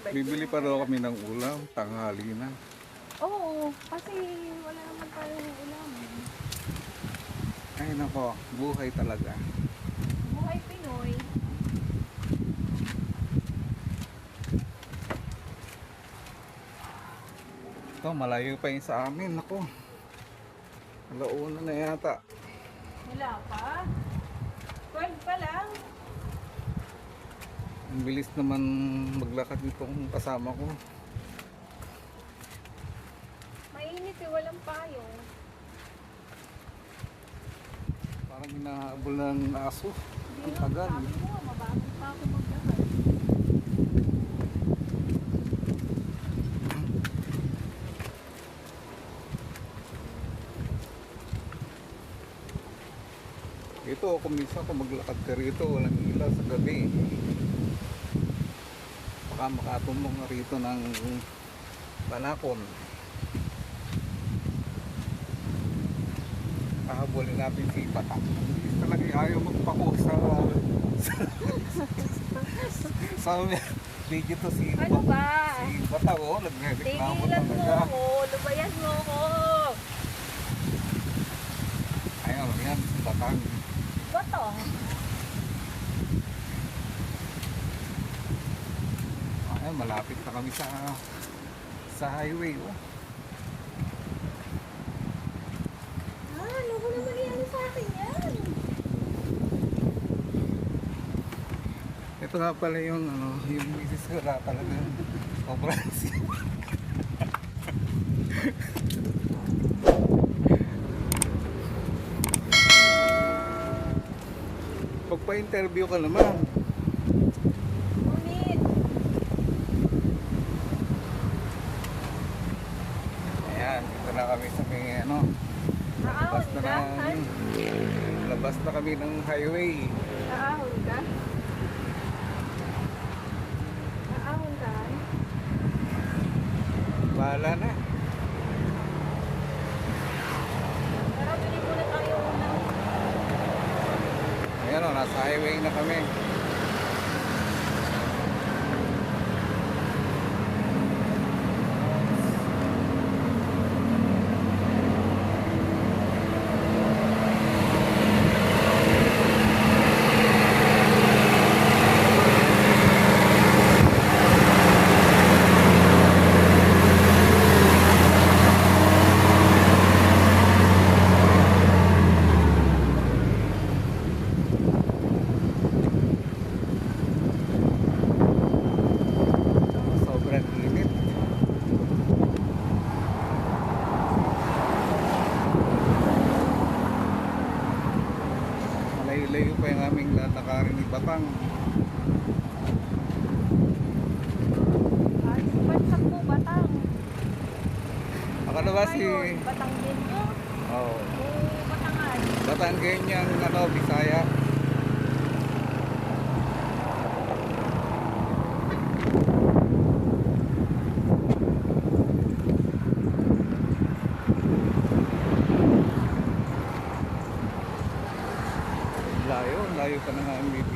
Bibili pa daw kami ng ulam, tanghali na. Oo, kasi wala naman tayong ulam. Ay nako, buhay talaga. Buhay Pinoy. Ito, malayo pa yun sa amin. Nako, alauna na yata. Wala pa. 12 pa lang. Ang bilis naman maglakad nitong kasama ko. Mainit eh, walang payong. Parang hinahabol ng aso. Ang Hindi nga, tagal. sabi mo, mabagal pa ako maglakad. Ito, kung minsan kung maglakad ka rito, walang ilaw sa gabi. Baka makatumbong na rito ng panakon. Kahabulin natin si Patak. Hindi talaga ayaw magpako sa video to si Ano ba? Si Patak, oh, nagreklamo Tigilan mo talaga. ako, lubayan mo ako. Ayaw, yan, si Patak. Bato. Ay, malapit na kami sa highway, oh. Ano ko naman yan sa akin yan? Ito nga pala yung yung misis ko na talaga sobrang pagpa-interview ka naman. Ngunit. Ayan, dito na kami sa may Naahon labas na ka? labas na kami ng highway. Naahon ka? Naahon ka? Bahala na. Pero bili muna tayo ng Ayan o, nasa highway na kami. Sobrang init. Malayo-layo pa yung aming lalakarin ni Batang. Bansak mo, Batang. Ako na ba si Batang din nyo? oh, O Batangan? Batang ganyang Bisaya. Layo pa na nga dito